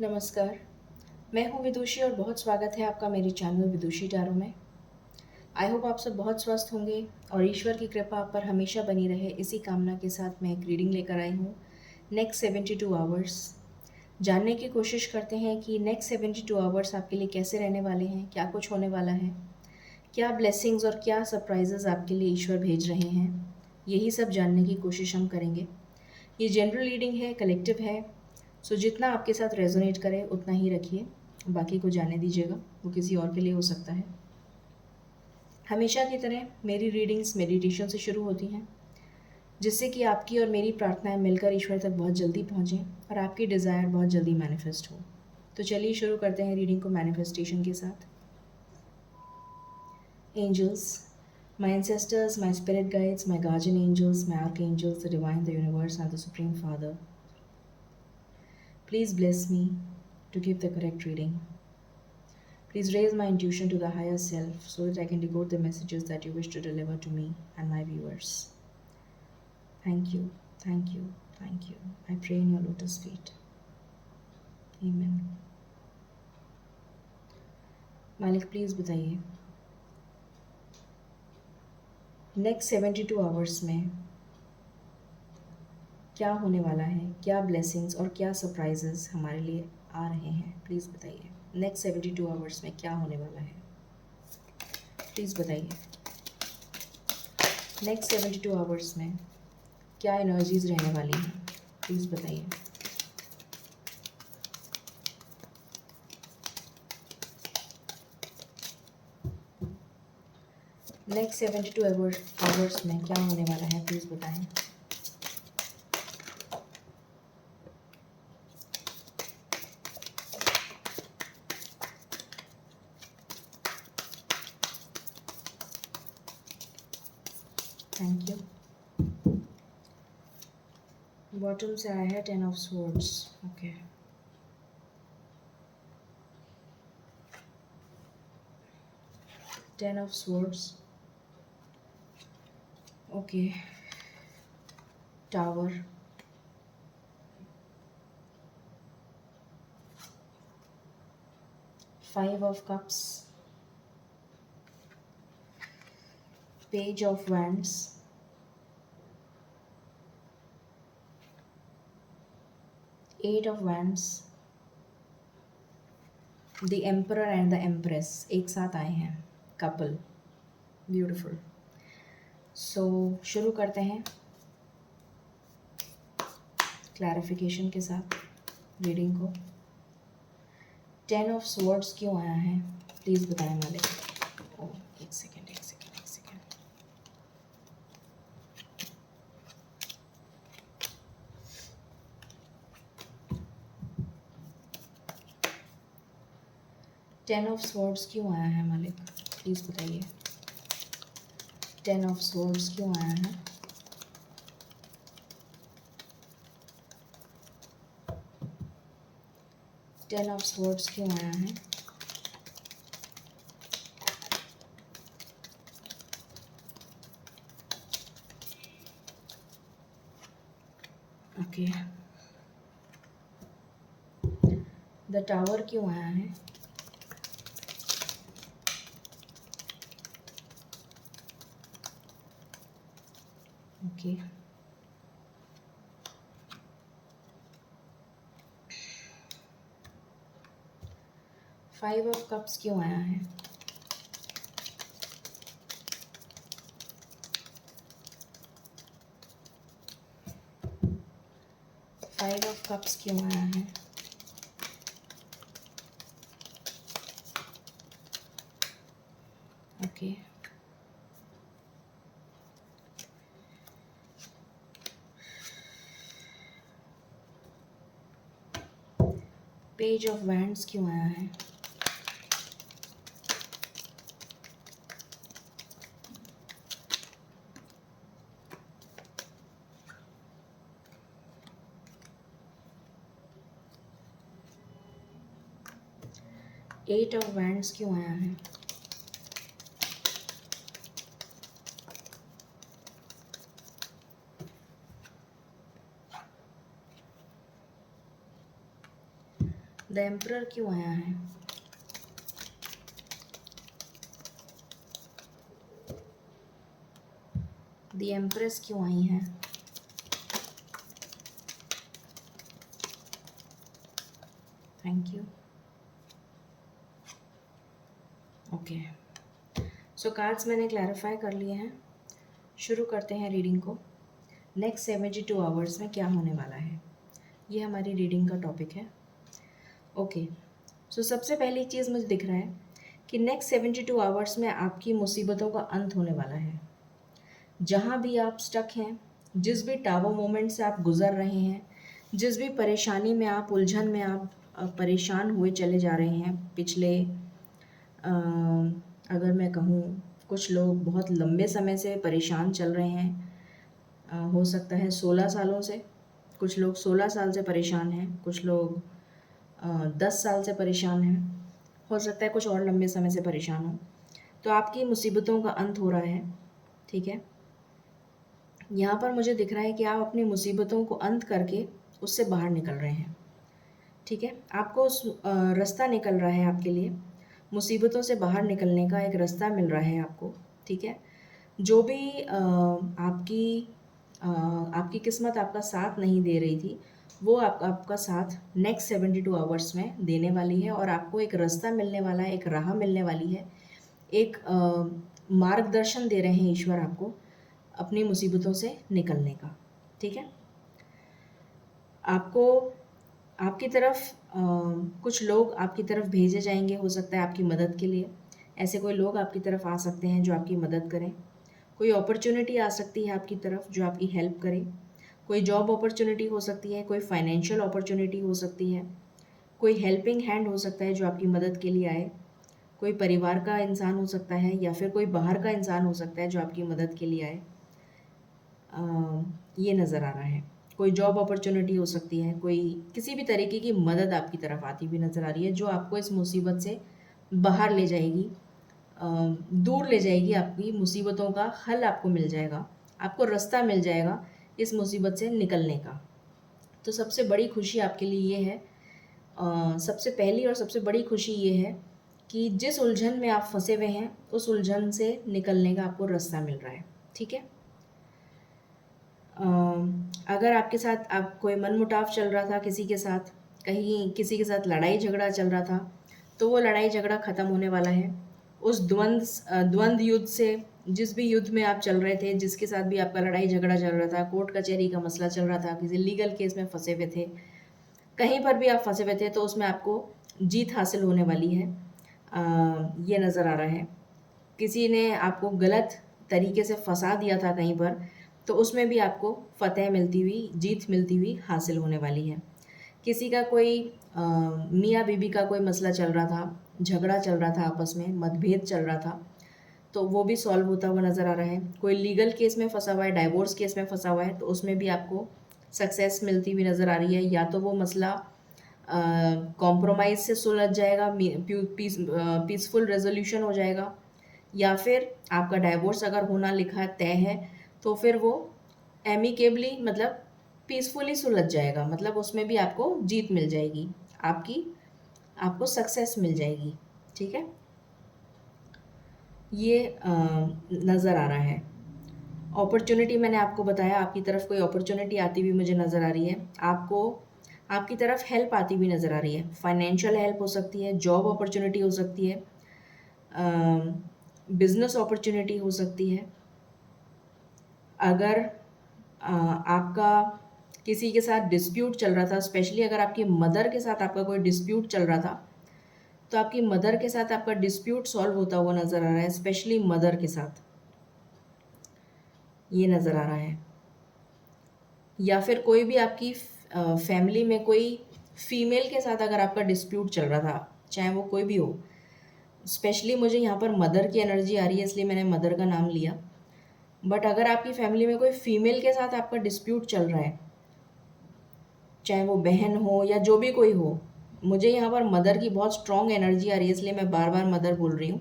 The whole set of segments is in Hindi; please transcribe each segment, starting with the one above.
नमस्कार, मैं हूँ विदुषी और बहुत स्वागत है आपका मेरे चैनल विदुषी टैरो में। आई होप आप सब बहुत स्वस्थ होंगे और ईश्वर की कृपा आप पर हमेशा बनी रहे, इसी कामना के साथ मैं एक रीडिंग लेकर आई हूँ। नेक्स्ट 72 आवर्स जानने की कोशिश करते हैं कि नेक्स्ट 72 आवर्स आपके लिए कैसे रहने वाले हैं, क्या कुछ होने वाला है, क्या ब्लेसिंग्स और क्या सरप्राइजेज आपके लिए ईश्वर भेज रहे हैं। यही सब जानने की कोशिश हम करेंगे। ये जनरल रीडिंग है, कलेक्टिव है, सो जितना आपके साथ रेजोनेट करे उतना ही रखिए, बाकी को जाने दीजिएगा, वो किसी और के लिए हो सकता है। हमेशा की तरह मेरी रीडिंग्स मेडिटेशन से शुरू होती हैं, जिससे कि आपकी और मेरी प्रार्थनाएं मिलकर ईश्वर तक बहुत जल्दी पहुँचें और आपकी डिज़ायर बहुत जल्दी मैनिफेस्ट हो। तो चलिए शुरू करते हैं रीडिंग को मैनिफेस्टेशन के साथ। Angels, my ancestors, my spirit guides, my guardian angels, my archangels, the divine, the universe, and the Supreme Father, please bless me to give the correct reading. Please raise my intuition to the higher self so that I can decode the messages that you wish to deliver to me and my viewers. Thank you, thank you, thank you. I pray in your lotus feet. Amen. मालिक प्लीज़ बताइए, नेक्स्ट 72 आवर्स में क्या होने वाला है, क्या ब्लेसिंग्स और क्या सरप्राइजेस हमारे लिए आ रहे हैं। प्लीज़ बताइए, नेक्स्ट 72 आवर्स में क्या होने वाला है, प्लीज़ बताइए। नेक्स्ट 72 आवर्स में क्या एनर्जीज रहने वाली हैं, प्लीज़ बताइए। नेक्स्ट 72 आवर्स में क्या होने वाला है, प्लीज़ बताएं। Thank you. बॉटम से आया है 10 of swords. Okay, 10 of swords. Okay, tower, five of cups, page of wands, eight of wands, the emperor and the empress एक साथ आए हैं, कपल, ब्यूटिफुल। सो शुरू करते हैं क्लैरिफिकेशन के साथ रीडिंग को। 10 ऑफ स्वॉर्ड्स क्यों आया है, प्लीज़ बताएं मालिक। ओ एक सेकेंड। 10 ऑफ स्वॉर्ड्स क्यों आया है मालिक, प्लीज़ बताइए। 10 ऑफ स्वॉर्ड्स क्यों आया है। टेन ऑफ स्वॉर्ड्स क्यों आया है। ओके, द टावर क्यों आया है। ओके, फाइव ऑफ कप्स क्यों आया है। फाइव ऑफ कप्स क्यों आया है। ओके, पेज ऑफ वैंड्स क्यों आया है। एट ऑफ वैंड्स क्यों आया है। द एम्परर क्यों आया है? द एम्प्रेस क्यों आई हैं? Thank you. Okay, so cards मैंने क्लैरिफाई कर लिए हैं। शुरू करते हैं रीडिंग को। नेक्स्ट 72 आवर्स में क्या होने वाला है, ये हमारी रीडिंग का टॉपिक है। ओके, सो सबसे पहली चीज़ मुझे दिख रहा है कि नेक्स्ट 72 आवर्स में आपकी मुसीबतों का अंत होने वाला है। जहाँ भी आप स्टक हैं, जिस भी टावर मोमेंट से आप गुज़र रहे हैं, जिस भी परेशानी में आप, उलझन में आप परेशान हुए चले जा रहे हैं पिछले अगर मैं कहूँ, कुछ लोग बहुत लंबे समय से परेशान चल रहे हैं। हो सकता है 16 सालों से, कुछ लोग 16 साल से परेशान हैं, कुछ लोग 10 साल से परेशान हैं, हो सकता है कुछ और लंबे समय से परेशान हो। तो आपकी मुसीबतों का अंत हो रहा है, ठीक है। यहाँ पर मुझे दिख रहा है कि आप अपनी मुसीबतों को अंत करके उससे बाहर निकल रहे हैं, ठीक है। आपको उस रास्ता निकल रहा है, आपके लिए मुसीबतों से बाहर निकलने का एक रास्ता मिल रहा है आपको, ठीक है। जो भी आपकी किस्मत आपका साथ नहीं दे रही थी, वो आपका साथ नेक्स्ट 72 आवर्स में देने वाली है, और आपको एक रास्ता मिलने वाला है, एक राह मिलने वाली है, एक मार्गदर्शन दे रहे हैं ईश्वर आपको अपनी मुसीबतों से निकलने का, ठीक है। आपको आपकी तरफ कुछ लोग आपकी तरफ भेजे जाएंगे, हो सकता है आपकी मदद के लिए। ऐसे कोई लोग आपकी तरफ आ सकते हैं जो आपकी मदद करें। कोई अपॉर्चुनिटी आ सकती है आपकी तरफ जो आपकी हेल्प करे। कोई जॉब अपॉर्चुनिटी हो सकती है, कोई फाइनेंशियल अपॉर्चुनिटी हो सकती है, कोई हेल्पिंग हैंड हो सकता है जो आपकी मदद के लिए आए। कोई परिवार का इंसान हो सकता है, या फिर कोई बाहर का इंसान हो सकता है जो आपकी मदद के लिए आए। ये नज़र आ रहा है। कोई जॉब अपॉर्चुनिटी हो सकती है, कोई किसी भी तरीके की मदद आपकी तरफ आती हुई नज़र आ रही है, जो आपको इस मुसीबत से बाहर ले जाएगी, दूर ले जाएगी। आपकी मुसीबतों का हल आपको मिल जाएगा, आपको रास्ता मिल जाएगा इस मुसीबत से निकलने का। तो सबसे बड़ी खुशी आपके लिए ये है, सबसे पहली और सबसे बड़ी खुशी ये है कि जिस उलझन में आप फंसे हुए हैं, उस उलझन से निकलने का आपको रास्ता मिल रहा है, ठीक है। अगर आपके साथ आप कोई मनमुटाव चल रहा था किसी के साथ, कहीं किसी के साथ लड़ाई झगड़ा चल रहा था, तो वो लड़ाई झगड़ा ख़त्म होने वाला है। उस द्वंद्व युद्ध से, जिस भी युद्ध में आप चल रहे थे, जिसके साथ भी आपका लड़ाई झगड़ा चल रहा था, कोर्ट कचहरी का मसला चल रहा था, किसी लीगल केस में फंसे हुए थे, कहीं पर भी आप फंसे हुए थे, तो उसमें आपको जीत हासिल होने वाली है। ये नज़र आ रहा है। किसी ने आपको गलत तरीके से फंसा दिया था कहीं पर, तो उसमें भी आपको फ़तेह मिलती हुई, जीत मिलती हुई हासिल होने वाली है। किसी का कोई मियाँ बीबी का कोई मसला चल रहा था, झगड़ा चल रहा था, आपस में मतभेद चल रहा था, तो वो भी सॉल्व होता हुआ नज़र आ रहा है। कोई लीगल केस में फंसा हुआ है, डाइवोर्स केस में फंसा हुआ है, तो उसमें भी आपको सक्सेस मिलती हुई नज़र आ रही है। या तो वो मसला कॉम्प्रोमाइज़ से सुलझ जाएगा, पीसफुल रेजोल्यूशन हो जाएगा, या फिर आपका डाइवोर्स अगर होना लिखा तय है, तो फिर वो एमिकेबली, मतलब पीसफुली सुलझ जाएगा, मतलब उसमें भी आपको जीत मिल जाएगी, आपको सक्सेस मिल जाएगी, ठीक है। ये नज़र आ रहा है। अपॉर्चुनिटी मैंने आपको बताया, आपकी तरफ कोई अपॉर्चुनिटी आती हुई मुझे नज़र आ रही है। आपकी तरफ हेल्प आती हुई नज़र आ रही है। फाइनेंशियल हेल्प हो सकती है, जॉब अपॉर्चुनिटी हो सकती है, बिजनेस अपॉर्चुनिटी हो सकती है। अगर आपका किसी के साथ डिस्प्यूट चल रहा था, स्पेशली अगर आपकी मदर के साथ आपका कोई डिस्प्यूट चल रहा था, तो आपकी मदर के साथ आपका डिस्प्यूट सॉल्व होता हुआ नज़र आ रहा है, स्पेशली मदर के साथ ये नज़र आ रहा है। या फिर कोई भी आपकी फैमिली में कोई फीमेल के साथ अगर आपका डिस्प्यूट चल रहा था, चाहे वो कोई भी हो, स्पेशली मुझे यहाँ पर मदर की एनर्जी आ रही है, इसलिए मैंने मदर का नाम लिया। बट अगर आपकी फैमिली में कोई फीमेल के साथ आपका डिस्प्यूट चल रहा है, चाहे वो बहन हो या जो भी कोई हो, मुझे यहाँ पर मदर की बहुत स्ट्रॉन्ग एनर्जी आ रही है, इसलिए मैं बार बार मदर बोल रही हूँ।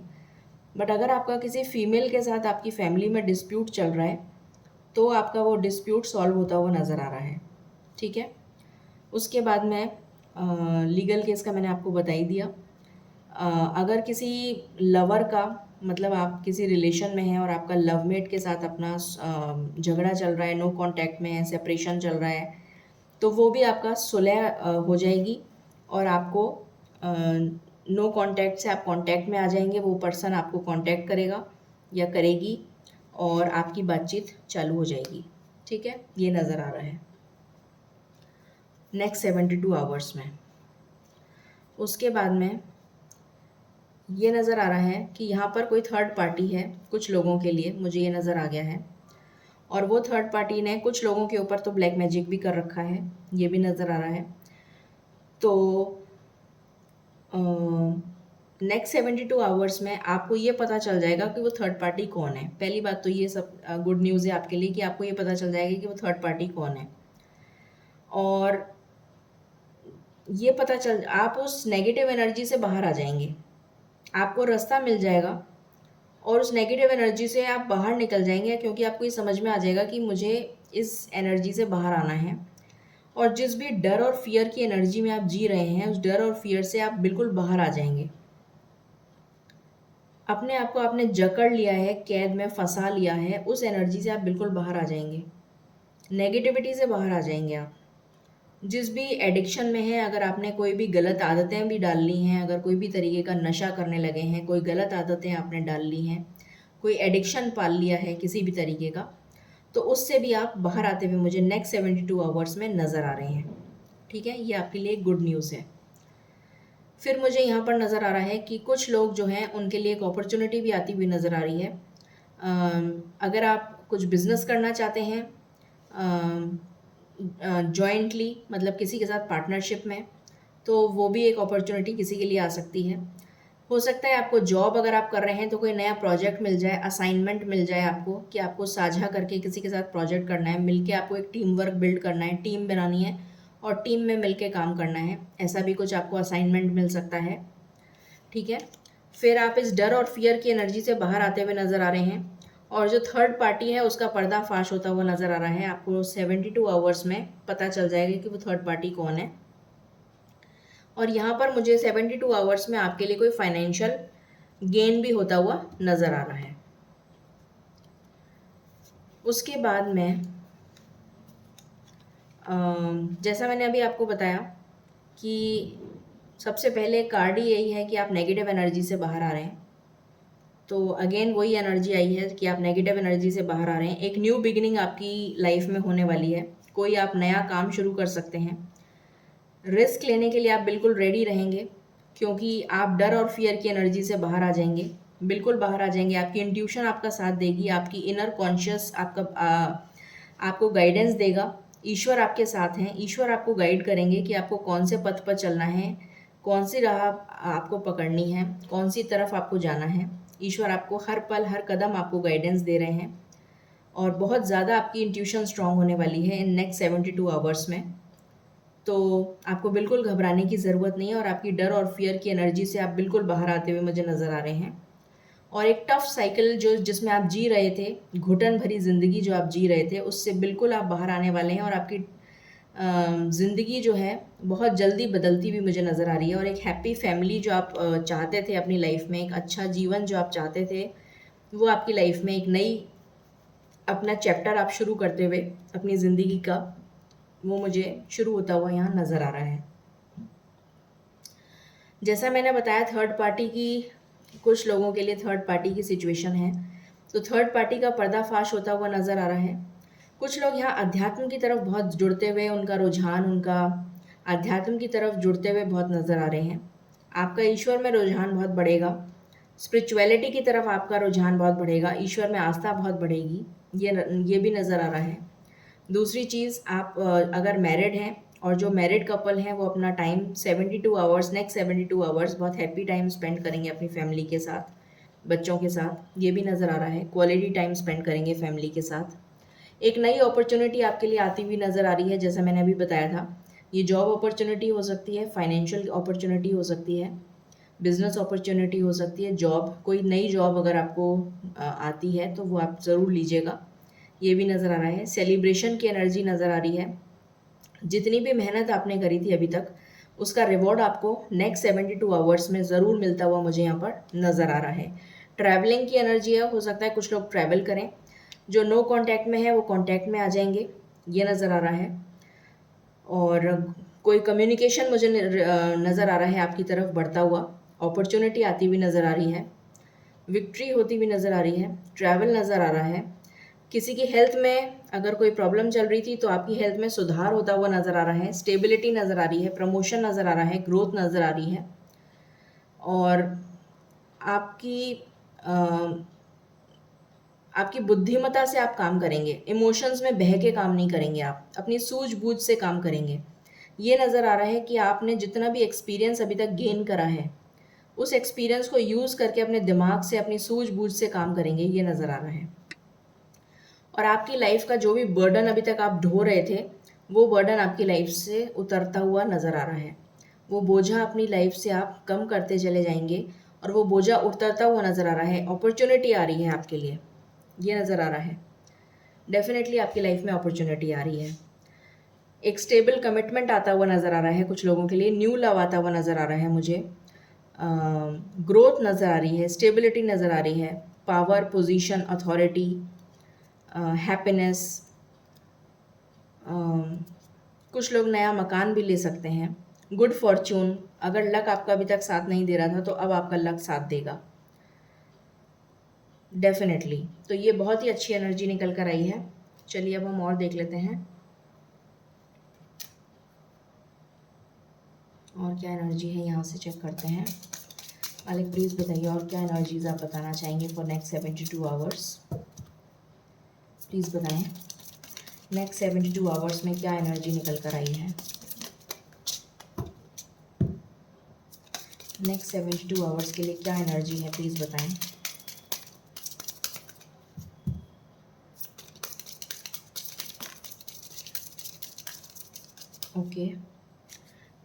बट अगर आपका किसी फीमेल के साथ आपकी फैमिली में डिस्प्यूट चल रहा है, तो आपका वो डिस्प्यूट सॉल्व होता हुआ नज़र आ रहा है, ठीक है। उसके बाद मैं लीगल केस का मैंने आपको बता ही दिया। अगर किसी लवर का मतलब आप किसी रिलेशन में हैं और आपका लवमेट के साथ अपना झगड़ा चल रहा है, नो कांटेक्ट में है, सेपरेशन चल रहा है, तो वो भी आपका सुलह हो जाएगी और आपको नो कांटेक्ट से आप कांटेक्ट में आ जाएंगे। वो पर्सन आपको कांटेक्ट करेगा या करेगी और आपकी बातचीत चालू हो जाएगी। ठीक है, ये नज़र आ रहा है नेक्स्ट 72 आवर्स में। उसके बाद में ये नज़र आ रहा है कि यहाँ पर कोई थर्ड पार्टी है कुछ लोगों के लिए, मुझे ये नज़र आ गया है। और वो थर्ड पार्टी ने कुछ लोगों के ऊपर तो ब्लैक मैजिक भी कर रखा है, ये भी नज़र आ रहा है। तो नेक्स्ट 72 आवर्स में आपको ये पता चल जाएगा कि वो थर्ड पार्टी कौन है। पहली बात तो ये सब गुड न्यूज़ है आपके लिए कि आपको ये पता चल जाएगा कि वो थर्ड पार्टी कौन है। और ये पता चल आप उस नेगेटिव एनर्जी से बाहर आ जाएंगे, आपको रास्ता मिल जाएगा और उस नेगेटिव एनर्जी से आप बाहर निकल जाएंगे, क्योंकि आपको ये समझ में आ जाएगा कि मुझे इस एनर्जी से बाहर आना है। और जिस भी डर और फियर की एनर्जी में आप जी रहे हैं, उस डर और फियर से आप बिल्कुल बाहर आ जाएंगे। अपने आप को आपने जकड़ लिया है, कैद में फंसा लिया है, उस एनर्जी से आप बिल्कुल बाहर आ जाएंगे, नेगेटिविटी से बाहर आ जाएंगे आप। जिस भी एडिक्शन में है, अगर आपने कोई भी गलत आदतें भी डाल ली हैं, अगर कोई भी तरीके का नशा करने लगे हैं, कोई गलत आदतें आपने डाल ली हैं, कोई एडिक्शन पाल लिया है किसी भी तरीके का, तो उससे भी आप बाहर आते हुए मुझे नेक्स्ट 72 आवर्स में नज़र आ रहे हैं। ठीक है, ये आपके लिए गुड न्यूज़ है। फिर मुझे यहाँ पर नज़र आ रहा है कि कुछ लोग जो हैं उनके लिए एक अपॉर्चुनिटी भी आती हुई नज़र आ रही है। अगर आप कुछ बिज़नेस करना चाहते हैं जॉइंटली, मतलब किसी के साथ पार्टनरशिप में, तो वो भी एक अपॉर्चुनिटी किसी के लिए आ सकती है। हो सकता है आपको जॉब अगर आप कर रहे हैं तो कोई नया प्रोजेक्ट मिल जाए, असाइनमेंट मिल जाए आपको कि आपको साझा करके किसी के साथ प्रोजेक्ट करना है, मिलके आपको एक टीम वर्क बिल्ड करना है, टीम बनानी है और टीम में मिलके काम करना है। ऐसा भी कुछ आपको असाइनमेंट मिल सकता है। ठीक है, फिर आप इस डर और फियर की एनर्जी से बाहर आते हुए नज़र आ रहे हैं और जो थर्ड पार्टी है उसका पर्दाफाश होता हुआ नज़र आ रहा है। आपको 72 आवर्स में पता चल जाएगा कि वो थर्ड पार्टी कौन है। और यहाँ पर मुझे 72 आवर्स में आपके लिए कोई फाइनेंशियल गेन भी होता हुआ नज़र आ रहा है। उसके बाद में जैसा मैंने अभी आपको बताया कि सबसे पहले कार्ड ही यही है कि आप नेगेटिव एनर्जी से बाहर आ रहे हैं। तो अगेन वही एनर्जी आई है कि आप नेगेटिव एनर्जी से बाहर आ रहे हैं। एक न्यू बिगिनिंग आपकी लाइफ में होने वाली है, कोई आप नया काम शुरू कर सकते हैं। रिस्क लेने के लिए आप बिल्कुल रेडी रहेंगे, क्योंकि आप डर और फियर की एनर्जी से बाहर आ जाएंगे, बिल्कुल बाहर आ जाएंगे। आपकी इंट्यूशन आपका साथ देगी, आपकी इनर कॉन्शियस आपको गाइडेंस देगा। ईश्वर आपके साथ हैं, ईश्वर आपको गाइड करेंगे कि आपको कौन से पथ पर चलना है, कौन सी राह आपको पकड़नी है, कौन सी तरफ आपको जाना है। ईश्वर आपको हर पल हर कदम आपको गाइडेंस दे रहे हैं और बहुत ज़्यादा आपकी इंट्यूशन स्ट्रांग होने वाली है इन नेक्स्ट 72 आवर्स में। तो आपको बिल्कुल घबराने की ज़रूरत नहीं है और आपकी डर और फियर की एनर्जी से आप बिल्कुल बाहर आते हुए मुझे नज़र आ रहे हैं। और एक टफ साइकिल जिसमें आप जी रहे थे, घुटन भरी ज़िंदगी जो आप जी रहे थे, उससे बिल्कुल आप बाहर आने वाले हैं और आपकी ज़िंदगी जो है बहुत जल्दी बदलती हुई मुझे नज़र आ रही है। और एक हैप्पी फैमिली जो आप चाहते थे अपनी लाइफ में, एक अच्छा जीवन जो आप चाहते थे, वो आपकी लाइफ में एक नई अपना चैप्टर आप शुरू करते हुए अपनी ज़िंदगी का, वो मुझे शुरू होता हुआ यहाँ नज़र आ रहा है। जैसा मैंने बताया थर्ड पार्टी की, कुछ लोगों के लिए थर्ड पार्टी की सिचुएशन है, तो थर्ड पार्टी का पर्दाफाश होता हुआ नज़र आ रहा है। कुछ लोग यहाँ अध्यात्म की तरफ बहुत जुड़ते हुए, उनका रुझान उनका अध्यात्म की तरफ जुड़ते हुए बहुत नज़र आ रहे हैं। आपका ईश्वर में रुझान बहुत बढ़ेगा, स्पिरिचुअलिटी की तरफ आपका रुझान बहुत बढ़ेगा, ईश्वर में आस्था बहुत बढ़ेगी, ये भी नज़र आ रहा है। दूसरी चीज़, आप अगर मैरिड हैं और जो मैरिड कपल हैं वो अपना टाइम 72 आवर्स, नेक्स्ट 72 आवर्स बहुत हैप्पी टाइम स्पेंड करेंगे अपनी फैमिली के साथ, बच्चों के साथ, ये भी नज़र आ रहा है। क्वालिटी टाइम स्पेंड करेंगे फैमिली के साथ। एक नई अपॉर्चुनिटी आपके लिए आती हुई नज़र आ रही है, जैसा मैंने अभी बताया था। ये जॉब अपॉर्चुनिटी हो सकती है, फाइनेंशियल अपॉर्चुनिटी हो सकती है, बिजनेस अपॉर्चुनिटी हो सकती है, जॉब, कोई नई जॉब अगर आपको आती है तो वो आप ज़रूर लीजिएगा, ये भी नज़र आ रहा है। सेलिब्रेशन की एनर्जी नज़र आ रही है। जितनी भी मेहनत आपने करी थी अभी तक, उसका रिवॉर्ड आपको नेक्स्ट 72 आवर्स में ज़रूर मिलता हुआ मुझे यहाँ पर नज़र आ रहा है। ट्रैवलिंग की एनर्जी है, हो सकता है कुछ लोग ट्रैवल करें, जो नो कांटेक्ट में है वो कांटेक्ट में आ जाएंगे, ये नज़र आ रहा है। और कोई कम्युनिकेशन मुझे नज़र आ रहा है आपकी तरफ बढ़ता हुआ, अपॉर्चुनिटी आती हुई नज़र आ रही है, विक्ट्री होती हुई नज़र आ रही है, ट्रैवल नज़र आ रहा है। किसी की हेल्थ में अगर कोई प्रॉब्लम चल रही थी तो आपकी हेल्थ में सुधार होता हुआ नज़र आ रहा है, स्टेबिलिटी नज़र आ रही है, प्रमोशन नज़र आ रहा है, ग्रोथ नज़र आ रही है। और आपकी आपकी बुद्धिमत्ता से आप काम करेंगे, इमोशंस में बह के काम नहीं करेंगे, आप अपनी सूझबूझ से काम करेंगे। ये नज़र आ रहा है कि आपने जितना भी एक्सपीरियंस अभी तक गेन करा है उस एक्सपीरियंस को यूज़ करके अपने दिमाग से, अपनी सूझबूझ से काम करेंगे, ये नज़र आ रहा है। और आपकी लाइफ का जो भी बर्डन अभी तक आप ढो रहे थे वो बर्डन आपकी लाइफ से उतरता हुआ नज़र आ रहा है। वो बोझा अपनी लाइफ से आप कम करते चले जाएंगे और वो बोझा उतरता हुआ नज़र आ रहा है। अपॉर्चुनिटी आ रही है आपके लिए, ये नज़र आ रहा है। डेफिनेटली आपकी लाइफ में अपॉर्चुनिटी आ रही है। एक स्टेबल कमिटमेंट आता हुआ नज़र आ रहा है कुछ लोगों के लिए, न्यू लव आता हुआ नज़र आ रहा है मुझे, ग्रोथ नज़र आ रही है, स्टेबिलिटी नज़र आ रही है, पावर, पोजीशन, अथॉरिटी, हैप्पीनेस। कुछ लोग नया मकान भी ले सकते हैं, गुड फॉर्च्यून। अगर लक आपका अभी तक साथ नहीं दे रहा था तो अब आपका लक साथ देगा डेफिनेटली। तो ये बहुत ही अच्छी एनर्जी निकल कर आई है। चलिए अब हम और देख लेते हैं और क्या एनर्जी है, यहाँ से चेक करते हैं। मालिक प्लीज़ बताइए और क्या एनर्जीज आप बताना चाहेंगे फॉर नेक्स्ट 72 आवर्स। प्लीज़ बताएं नेक्स्ट 72 आवर्स में क्या एनर्जी निकल कर आई है। नेक्स्ट 72 आवर्स के लिए क्या एनर्जी है, प्लीज़ बताएं। Okay,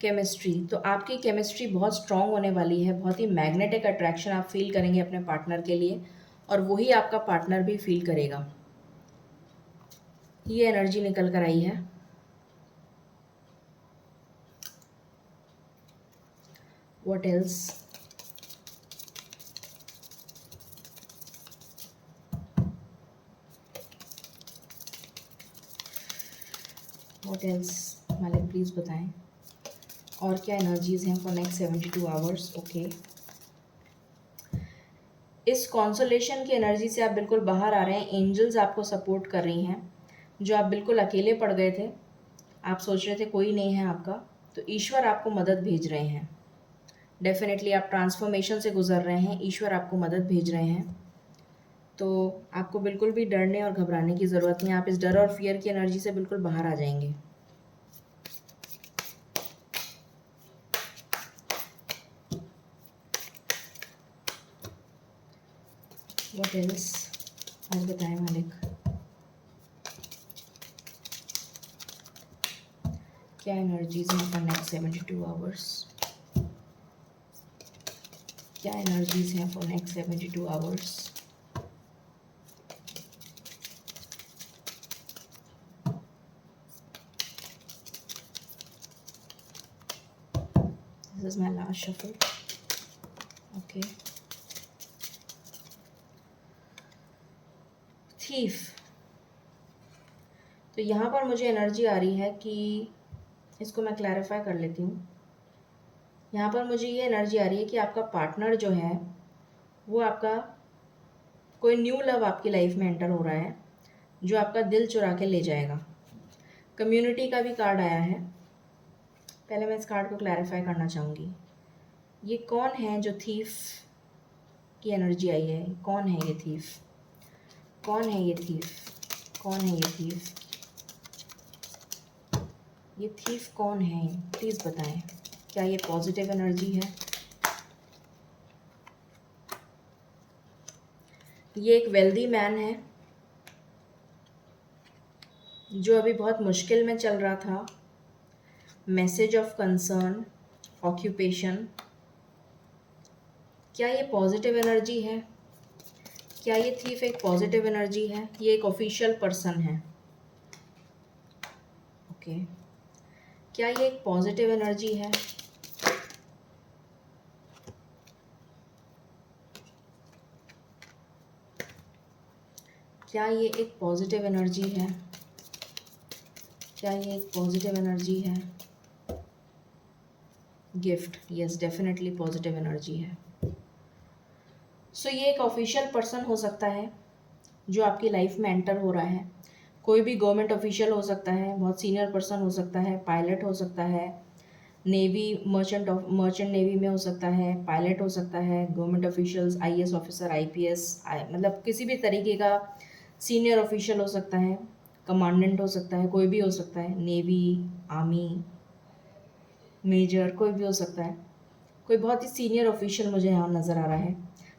chemistry. तो आपकी केमिस्ट्री बहुत स्ट्रांग होने वाली है, बहुत ही मैग्नेटिक अट्रैक्शन आप फील करेंगे अपने पार्टनर के लिए और वही आपका पार्टनर भी फील करेगा। ये एनर्जी निकल कर आई है। What else? व्हाट एल्स मालिक प्लीज़ बताएं और क्या एनर्जीज हैं फॉर नेक्स्ट 72 आवर्स। ओके, इस कॉन्सोलेशन की एनर्जी से आप बिल्कुल बाहर आ रहे हैं। एंजल्स आपको सपोर्ट कर रही हैं। जो आप बिल्कुल अकेले पड़ गए थे, आप सोच रहे थे कोई नहीं है आपका, तो ईश्वर आपको मदद भेज रहे हैं। डेफिनेटली आप ट्रांसफॉर्मेशन से गुजर रहे हैं, ईश्वर आपको मदद भेज रहे हैं। तो आपको बिल्कुल भी डरने और घबराने की ज़रूरत नहीं। आप इस डर और फियर की एनर्जी से बिल्कुल बाहर आ जाएंगे। What else? और बताएं मालिक क्या एनर्जीज हैं फॉर नेक्स्ट 72 आवर्स। क्या एनर्जीज हैं for next 72 hours. This is my last shuffle. Okay, thief. तो यहाँ पर मुझे एनर्जी आ रही है कि इसको मैं क्लैरिफाई कर लेती हूँ। यहाँ पर मुझे ये एनर्जी आ रही है कि आपका पार्टनर जो है वो आपका कोई न्यू लव आपकी लाइफ में एंटर हो रहा है जो आपका दिल चुरा के ले जाएगा। कम्युनिटी का भी कार्ड आया है। पहले मैं इस कार्ड को क्लैरिफाई करना चाहूँगी। ये कौन है जो थीफ की एनर्जी आई है? कौन है ये थीफ? कौन है ये थीफ? कौन है ये थीफ? ये थीफ कौन है? प्लीज़ बताएं। क्या ये पॉजिटिव एनर्जी है? ये एक वेल्दी मैन है जो अभी बहुत मुश्किल में चल रहा था। Message of concern, occupation. क्या ये पॉजिटिव एनर्जी है? क्या ये थीफ एक पॉजिटिव एनर्जी है? ये एक ऑफिशियल पर्सन है। ओके, क्या ये एक पॉजिटिव एनर्जी है? क्या ये एक पॉजिटिव एनर्जी है? क्या ये एक पॉजिटिव एनर्जी है? Gift, yes definitely positive energy है। सो ये एक ऑफिशियल पर्सन हो सकता है जो आपकी लाइफ में एंटर हो रहा है। कोई भी गवर्नमेंट ऑफिशियल हो सकता है, बहुत सीनियर पर्सन हो सकता है, पायलट हो सकता है, नेवी मर्चेंट नेवी में हो सकता है, पायलट हो सकता है, government officials, IAS officer, IPS, मतलब किसी भी तरीके का सीनियर ऑफिशियल हो सकता है, कमांडेंट हो सकता है, कोई भी हो सकता है, नेवी, आर्मी, मेजर, कोई भी हो सकता है। कोई बहुत ही सीनियर ऑफिशियल मुझे यहाँ नज़र आ रहा है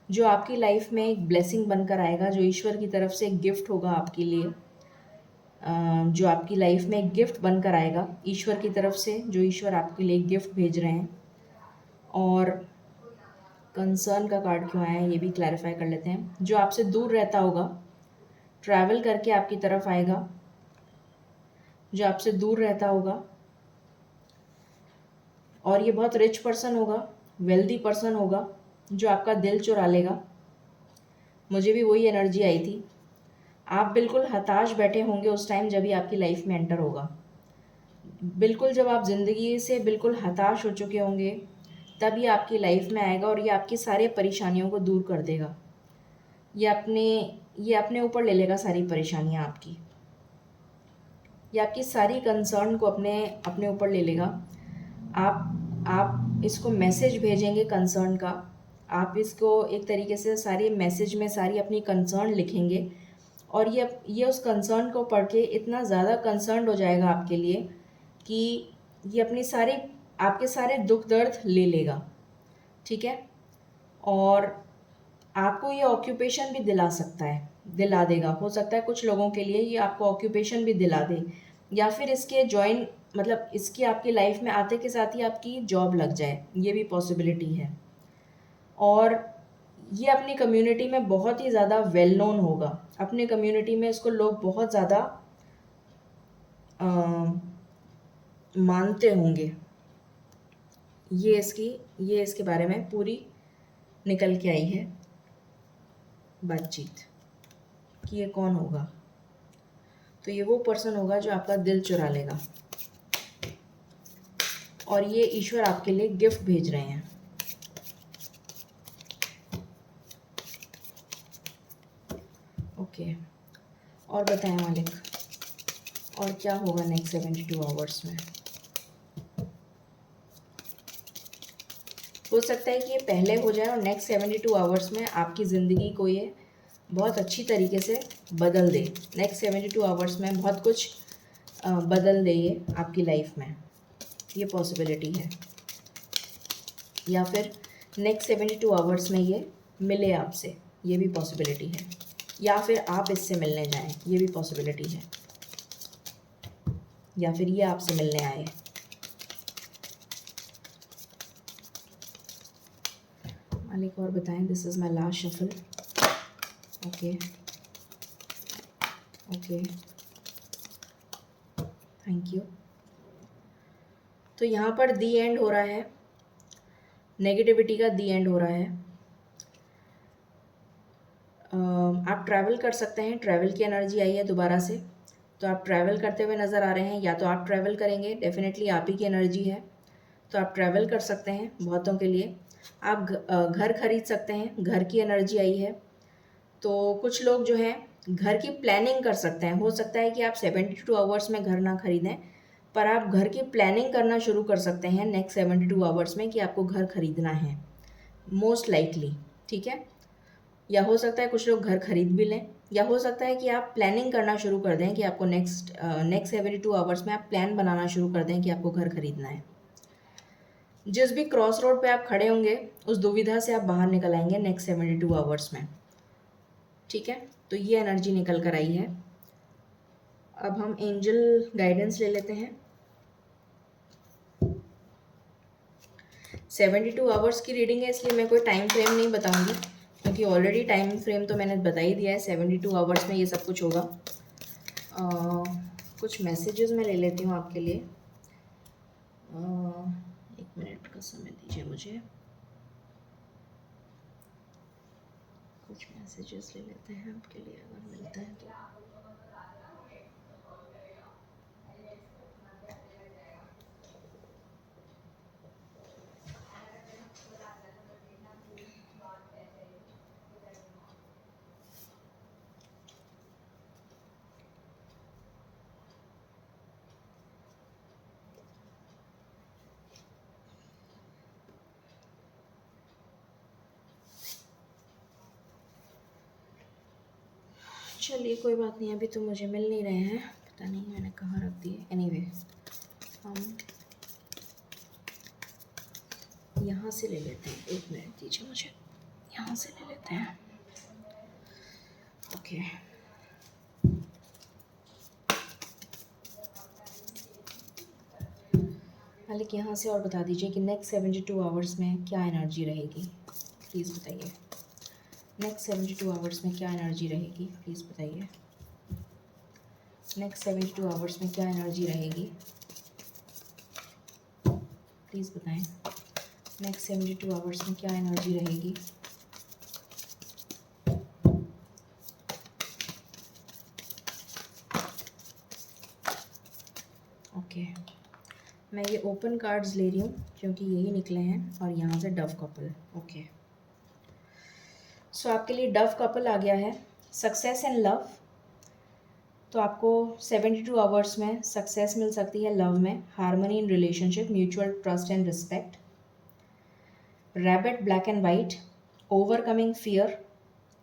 जो आपकी लाइफ में एक ब्लेसिंग बनकर आएगा, जो ईश्वर की तरफ से एक गिफ्ट होगा आपके लिए, जो आपकी लाइफ में एक गिफ्ट बनकर आएगा ईश्वर की तरफ से, जो ईश्वर आपके लिए एक गिफ्ट भेज रहे हैं। और कंसर्न का कार्ड क्यों आया है ये भी क्लैरिफाई कर लेते हैं। जो आपसे दूर रहता होगा, ट्रैवल करके आपकी तरफ आएगा, जो आपसे दूर रहता होगा, और ये बहुत रिच पर्सन होगा, वेल्दी पर्सन होगा, जो आपका दिल चुरा लेगा। मुझे भी वही एनर्जी आई थी। आप बिल्कुल हताश बैठे होंगे उस टाइम जब ये आपकी लाइफ में एंटर होगा। बिल्कुल जब आप ज़िंदगी से बिल्कुल हताश हो चुके होंगे तब ये आपकी लाइफ में आएगा और ये आपकी सारी परेशानियों को दूर कर देगा। ये अपने ऊपर ले लेगा सारी परेशानियाँ आपकी। ये आपकी सारी कंसर्न को अपने अपने ऊपर ले लेगा। आप इसको मैसेज भेजेंगे कंसर्न का। आप इसको एक तरीके से सारी मैसेज में सारी अपनी कंसर्न लिखेंगे और ये उस कंसर्न को पढ़ के इतना ज़्यादा कंसर्न हो जाएगा आपके लिए कि ये अपनी सारी आपके सारे दुख दर्द ले लेगा, ठीक है। और आपको ये ऑक्यूपेशन भी दिला सकता है, दिला देगा। हो सकता है कुछ लोगों के लिए ये आपको ऑक्यूपेशन भी दिला दे, या फिर इसके जॉइन मतलब इसकी आपकी लाइफ में आते के साथ ही आपकी जॉब लग जाए, ये भी पॉसिबिलिटी है। और ये अपनी कम्युनिटी में बहुत ही ज़्यादा वेल नोन होगा। अपने कम्युनिटी में इसको लोग बहुत ज़्यादा मानते होंगे। ये इसके बारे में पूरी निकल के आई है बातचीत कि ये कौन होगा। तो ये वो पर्सन होगा जो आपका दिल चुरा लेगा और ये ईश्वर आपके लिए गिफ्ट भेज रहे हैं। ओके, और बताएं मालिक, और क्या होगा नेक्स्ट 72 आवर्स में? हो सकता है कि ये पहले हो जाए और नेक्स्ट 72 आवर्स में आपकी ज़िंदगी को ये बहुत अच्छी तरीके से बदल दे। नेक्स्ट 72 आवर्स में बहुत कुछ बदल दे ये आपकी लाइफ में, ये पॉसिबिलिटी है। या फिर नेक्स्ट 72 आवर्स में ये मिले आपसे, ये भी पॉसिबिलिटी है। या फिर आप इससे मिलने जाएं, ये भी पॉसिबिलिटी है। या फिर ये आपसे मिलने आए। मालिक और बताएं। This is my last shuffle. Okay okay, thank you. तो यहाँ पर दी एंड हो रहा है, नेगेटिविटी का दी एंड हो रहा है। आप ट्रैवल कर सकते हैं, ट्रैवल की एनर्जी आई है दोबारा से, तो आप ट्रैवल करते हुए नज़र आ रहे हैं। या तो आप ट्रैवल करेंगे, डेफिनेटली आप ही की एनर्जी है, तो आप ट्रैवल कर सकते हैं। बहुतों के लिए आप घर खरीद सकते हैं, घर की एनर्जी आई है। तो कुछ लोग जो हैं घर की प्लानिंग कर सकते हैं। हो सकता है कि आप 72 आवर्स में घर ना खरीदें, पर आप घर की प्लानिंग करना शुरू कर सकते हैं नेक्स्ट 72 आवर्स में कि आपको घर खरीदना है, मोस्ट लाइकली, ठीक है। या हो सकता है कुछ लोग घर खरीद भी लें, या हो सकता है कि आप प्लानिंग करना शुरू कर दें कि आपको नेक्स्ट 72 आवर्स में आप प्लान बनाना शुरू कर दें कि आपको घर खरीदना है। जिस भी क्रॉस रोड पे आप खड़े होंगे उस दुविधा से आप बाहर निकल आएंगे नेक्स्ट 72 आवर्स में, ठीक है। तो ये एनर्जी निकल कर आई है। अब हम एंजल गाइडेंस ले लेते हैं। 72 आवर्स की रीडिंग है, इसलिए मैं कोई टाइम फ्रेम नहीं बताऊंगी, क्योंकि ऑलरेडी टाइम फ्रेम तो मैंने बता ही दिया है। 72 आवर्स में ये सब कुछ होगा। कुछ मैसेजेस मैं ले लेती हूँ आपके लिए। 1 मिनट का समय दीजिए मुझे। कुछ मैसेजेस ले लेते हैं आपके लिए, अगर मिलता है तो। चलिए कोई बात नहीं, अभी तो मुझे मिल नहीं रहे हैं, पता नहीं मैंने कहाँ रख दिए। एनीवे, हम यहाँ से ले लेते हैं। 1 मिनट दीजिए मुझे, यहाँ से ले लेते हैं। ओके, मालिक यहाँ से और बता दीजिए कि नेक्स्ट 72 आवर्स में क्या एनर्जी रहेगी, प्लीज़ बताइए। नेक्स्ट 72 आवर्स में क्या एनर्जी रहेगी, प्लीज़ बताइए। नेक्स्ट 72 आवर्स में क्या एनर्जी रहेगी, प्लीज़ बताएं। नेक्स्ट 72 आवर्स में क्या एनर्जी रहेगी। ओके, मैं ये ओपन कार्ड्स ले रही हूँ क्योंकि यही निकले हैं, और यहाँ से डव कपल। ओके, सो आपके लिए डव कपल आ गया है, सक्सेस इन लव। तो आपको 72 आवर्स में सक्सेस मिल सकती है लव में, harmony in relationship, mutual trust and respect. Rabbit black and white, overcoming fear.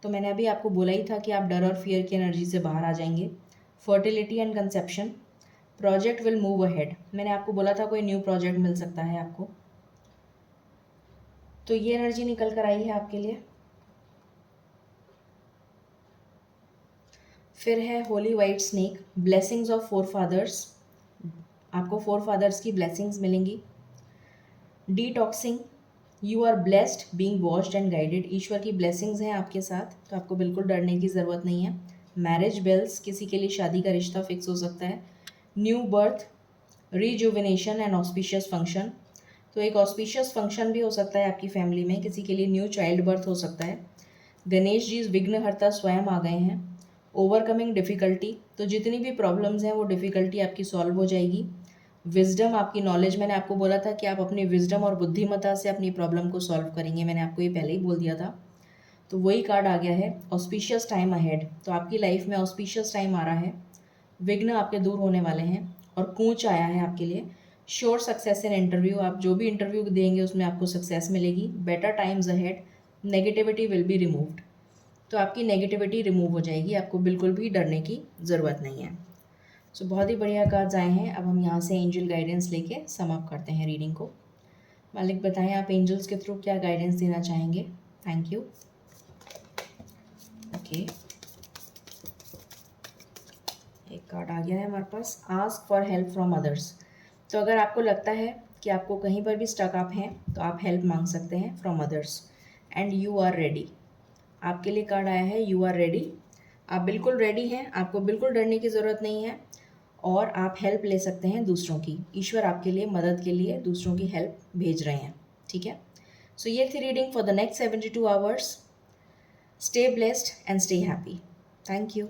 तो मैंने अभी आपको बोला ही था कि आप डर और फियर की एनर्जी से बाहर आ जाएंगे। Fertility and conception, project will move ahead. मैंने आपको बोला था कोई न्यू प्रोजेक्ट मिल सकता है आपको, तो ये एनर्जी निकल कर आई है आपके लिए। फिर है holy white snake, blessings of 4 fathers. आपको 4 फादर्स की ब्लेसिंग्स मिलेंगी। Detoxing, you are blessed being watched and guided. ईश्वर की ब्लेसिंग्स हैं आपके साथ, तो आपको बिल्कुल डरने की ज़रूरत नहीं है। मैरिज बेल्स, किसी के लिए शादी का रिश्ता फिक्स हो सकता है। New birth, rejuvenation and auspicious function. तो एक ऑस्पिशियस फंक्शन भी हो सकता है आपकी फैमिली में, किसी के लिए न्यू चाइल्ड बर्थ हो सकता है। गणेश जी विघ्नहर्ता स्वयं आ गए हैं। ओवरकमिंग डिफ़िकल्टी, तो जितनी भी प्रॉब्लम्स हैं वो डिफ़िकल्टी आपकी सॉल्व हो जाएगी। विजडम, आपकी नॉलेज, मैंने आपको बोला था कि आप अपनी विजडम और बुद्धिमत्ता से अपनी प्रॉब्लम को सॉल्व करेंगे, मैंने आपको ये पहले ही बोल दिया था। तो वही कार्ड आ गया है, ऑस्पिशियस टाइम अहेड। तो आपकी लाइफ में ऑस्पिशियस टाइम आ रहा है, विघ्न आपके दूर होने वाले हैं, और कूच आया है आपके लिए। श्योर सक्सेस इन इंटरव्यू, आप जो भी इंटरव्यू देंगे उसमें आपको सक्सेस मिलेगी। Better times ahead, negativity will be removed. तो आपकी नेगेटिविटी रिमूव हो जाएगी, आपको बिल्कुल भी डरने की ज़रूरत नहीं है। सो बहुत ही बढ़िया कार्ड्स आए हैं। अब हम यहाँ से एंजल गाइडेंस लेके सम अप करते हैं रीडिंग को। मालिक बताएं आप एंजल्स के थ्रू क्या गाइडेंस देना चाहेंगे। Thank you. ओके, एक कार्ड आ गया है हमारे पास, ask for help from others. तो अगर आपको लगता है कि आपको कहीं पर भी स्टक अप हैं तो आप हेल्प मांग सकते हैं from others, and you are ready. आपके लिए कार्ड आया है, यू आर रेडी। आप बिल्कुल रेडी हैं, आपको बिल्कुल डरने की ज़रूरत नहीं है, और आप हेल्प ले सकते हैं दूसरों की। ईश्वर आपके लिए मदद के लिए दूसरों की हेल्प भेज रहे हैं, ठीक है। सो ये थी reading for the next 72 hours. Stay blessed and stay happy. Thank you.